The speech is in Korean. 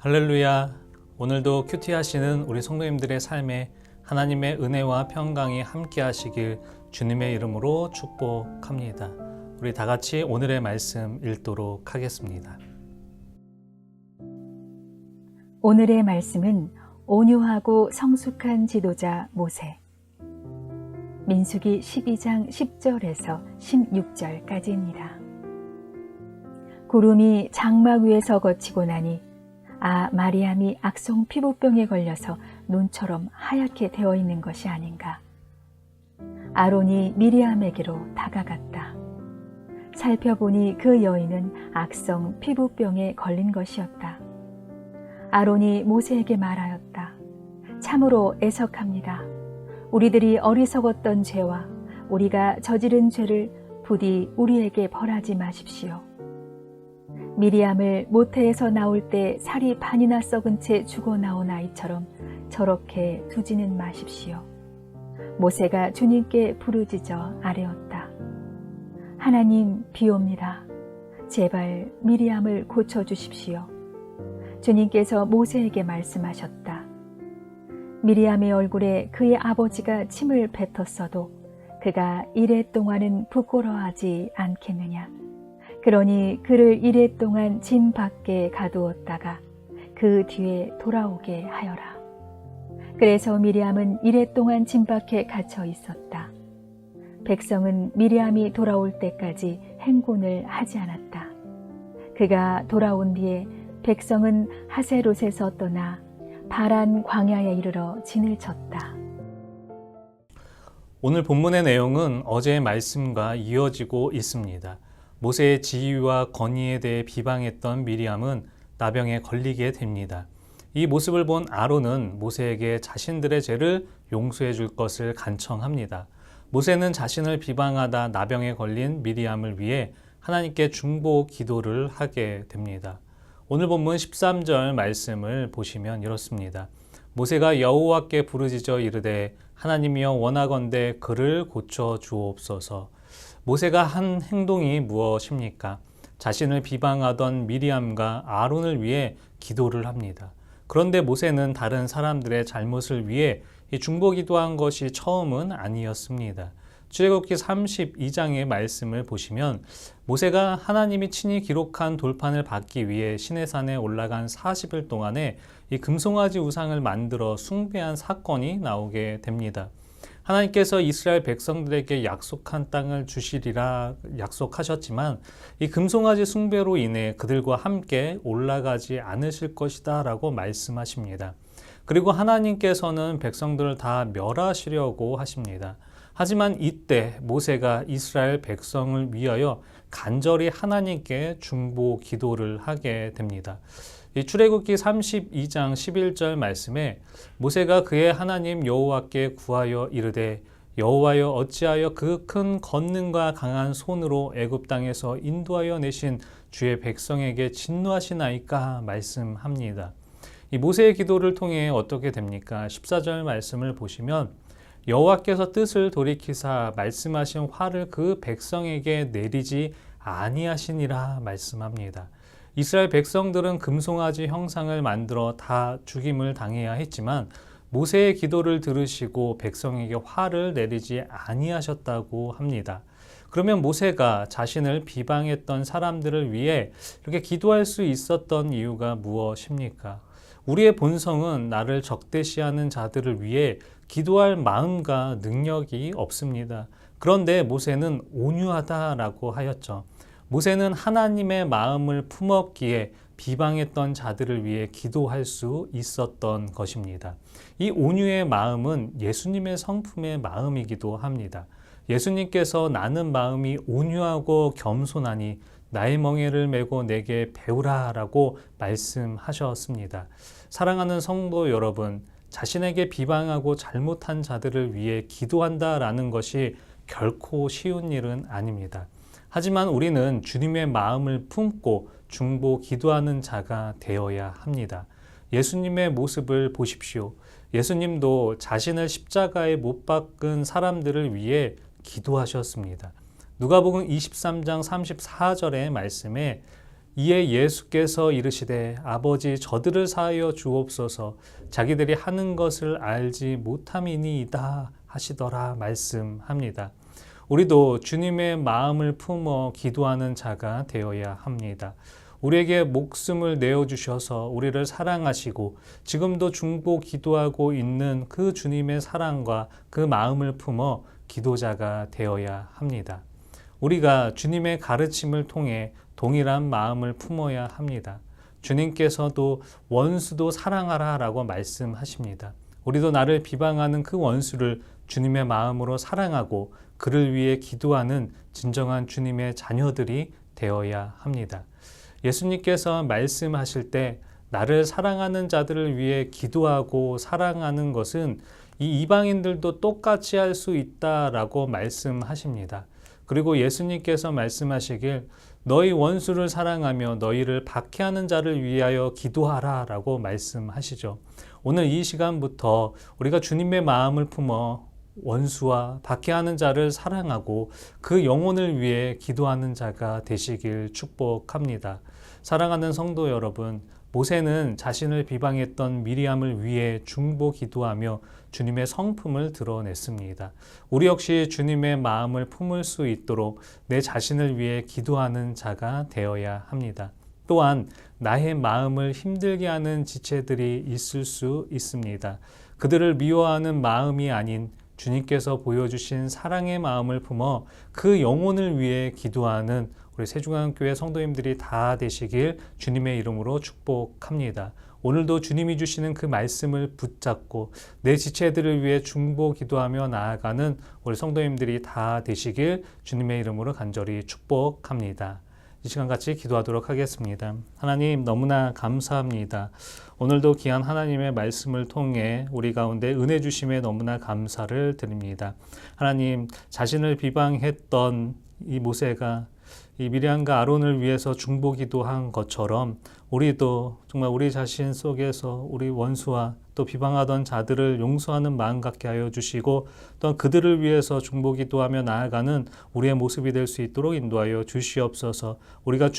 할렐루야. 오늘도 큐티 하시는 우리 성도님들의 삶에 하나님의 은혜와 평강이 함께 하시길 주님의 이름으로 축복합니다. 우리 다 같이 오늘의 말씀 읽도록 하겠습니다. 오늘의 말씀은 온유하고 성숙한 지도자 모세. 민수기 12장 10절에서 16절까지입니다. 구름이 장막 위에서 거치고 나니 마리암이 악성 피부병에 걸려서 눈처럼 하얗게 되어 있는 것이 아닌가. 아론이 미리암에게로 다가갔다. 살펴보니 그 여인은 악성 피부병에 걸린 것이었다. 아론이 모세에게 말하였다. 참으로 애석합니다. 우리들이 어리석었던 죄와 우리가 저지른 죄를 부디 우리에게 벌하지 마십시오. 미리암을 모태에서 나올 때 살이 반이나 썩은 채 죽어 나온 아이처럼 저렇게 두지는 마십시오. 모세가 주님께 부르짖어 아뢰었다. 하나님, 비옵니다. 제발 미리암을 고쳐주십시오. 주님께서 모세에게 말씀하셨다. 미리암의 얼굴에 그의 아버지가 침을 뱉었어도 그가 이레 동안은 부끄러워하지 않겠느냐. 그러니 그를 이레 동안 짐 밖에 가두었다가 그 뒤에 돌아오게 하여라. 그래서 미리암은 이레 동안 짐 밖에 갇혀 있었다. 백성은 미리암이 돌아올 때까지 행군을 하지 않았다. 그가 돌아온 뒤에 백성은 하세롯에서 떠나 바란 광야에 이르러 진을 쳤다. 오늘 본문의 내용은 어제의 말씀과 이어지고 있습니다. 모세의 지위와 권위에 대해 비방했던 미리암은 나병에 걸리게 됩니다. 이 모습을 본 아론은 모세에게 자신들의 죄를 용서해 줄 것을 간청합니다. 모세는 자신을 비방하다 나병에 걸린 미리암을 위해 하나님께 중보 기도를 하게 됩니다. 오늘 본문 13절 말씀을 보시면 이렇습니다. 모세가 여호와께 부르짖어 이르되 하나님이여 원하건대 그를 고쳐 주옵소서. 모세가 한 행동이 무엇입니까? 자신을 비방하던 미리암과 아론을 위해 기도를 합니다. 그런데 모세는 다른 사람들의 잘못을 위해 중보 기도한 것이 처음은 아니었습니다. 출애굽기 32장의 말씀을 보시면 모세가 하나님이 친히 기록한 돌판을 받기 위해 시내산에 올라간 40일 동안에 이 금송아지 우상을 만들어 숭배한 사건이 나오게 됩니다. 하나님께서 이스라엘 백성들에게 약속한 땅을 주시리라 약속하셨지만 이 금송아지 숭배로 인해 그들과 함께 올라가지 않으실 것이다 라고 말씀하십니다. 그리고 하나님께서는 백성들을 다 멸하시려고 하십니다. 하지만 이때 모세가 이스라엘 백성을 위하여 간절히 하나님께 중보 기도를 하게 됩니다. 이 출애굽기 32장 11절 말씀에 모세가 그의 하나님 여호와께 구하여 이르되 여호와여 어찌하여 그 큰 권능과 강한 손으로 애굽 땅에서 인도하여 내신 주의 백성에게 진노하시나이까 말씀합니다. 이 모세의 기도를 통해 어떻게 됩니까? 14절 말씀을 보시면 여호와께서 뜻을 돌이키사 말씀하신 화를 그 백성에게 내리지 아니하시니라 말씀합니다. 이스라엘 백성들은 금송아지 형상을 만들어 다 죽임을 당해야 했지만 모세의 기도를 들으시고 백성에게 화를 내리지 아니하셨다고 합니다. 그러면 모세가 자신을 비방했던 사람들을 위해 이렇게 기도할 수 있었던 이유가 무엇입니까? 우리의 본성은 나를 적대시하는 자들을 위해 기도할 마음과 능력이 없습니다. 그런데 모세는 온유하다라고 하였죠. 모세는 하나님의 마음을 품었기에 비방했던 자들을 위해 기도할 수 있었던 것입니다. 이 온유의 마음은 예수님의 성품의 마음이기도 합니다. 예수님께서 나는 마음이 온유하고 겸손하니 나의 멍에를 메고 내게 배우라 라고 말씀하셨습니다. 사랑하는 성도 여러분, 자신에게 비방하고 잘못한 자들을 위해 기도한다라는 것이 결코 쉬운 일은 아닙니다. 하지만 우리는 주님의 마음을 품고 중보 기도하는 자가 되어야 합니다. 예수님의 모습을 보십시오. 예수님도 자신을 십자가에 못 박은 사람들을 위해 기도하셨습니다. 누가복음 23장 34절의 말씀에 이에 예수께서 이르시되 아버지 저들을 사하여 주옵소서 자기들이 하는 것을 알지 못함이니이다 하시더라 말씀합니다. 우리도 주님의 마음을 품어 기도하는 자가 되어야 합니다. 우리에게 목숨을 내어주셔서 우리를 사랑하시고 지금도 중보 기도하고 있는 그 주님의 사랑과 그 마음을 품어 기도자가 되어야 합니다. 우리가 주님의 가르침을 통해 동일한 마음을 품어야 합니다. 주님께서도 원수도 사랑하라 라고 말씀하십니다. 우리도 나를 비방하는 그 원수를 주님의 마음으로 사랑하고 그를 위해 기도하는 진정한 주님의 자녀들이 되어야 합니다. 예수님께서 말씀하실 때 나를 사랑하는 자들을 위해 기도하고 사랑하는 것은 이 이방인들도 똑같이 할 수 있다라고 말씀하십니다. 그리고 예수님께서 말씀하시길 너희 원수를 사랑하며 너희를 박해하는 자를 위하여 기도하라 라고 말씀하시죠. 오늘 이 시간부터 우리가 주님의 마음을 품어 원수와 박해하는 자를 사랑하고 그 영혼을 위해 기도하는 자가 되시길 축복합니다. 사랑하는 성도 여러분, 모세는 자신을 비방했던 미리암을 위해 중보 기도하며 주님의 성품을 드러냈습니다. 우리 역시 주님의 마음을 품을 수 있도록 내 자신을 위해 기도하는 자가 되어야 합니다. 또한 나의 마음을 힘들게 하는 지체들이 있을 수 있습니다. 그들을 미워하는 마음이 아닌 주님께서 보여주신 사랑의 마음을 품어 그 영혼을 위해 기도하는 우리 세중앙교회 성도님들이 다 되시길 주님의 이름으로 축복합니다. 오늘도 주님이 주시는 그 말씀을 붙잡고 내 지체들을 위해 중보 기도하며 나아가는 우리 성도님들이 다 되시길 주님의 이름으로 간절히 축복합니다. 이 시간 같이 기도하도록 하겠습니다. 하나님 너무나 감사합니다. 오늘도 귀한 하나님의 말씀을 통해 우리 가운데 은혜 주심에 너무나 감사를 드립니다. 하나님 자신을 비방했던 이 모세가 이 미리암과 아론을 위해서 중보 기도한 것처럼 우리도 정말 우리 자신 속에서 우리 원수와 또 비방하던 자들을 용서하는 마음 갖게 하여 주시고 또한 그들을 위해서 중보 기도하며 나아가는 우리의 모습이 될 수 있도록 인도하여 주시옵소서. 우리가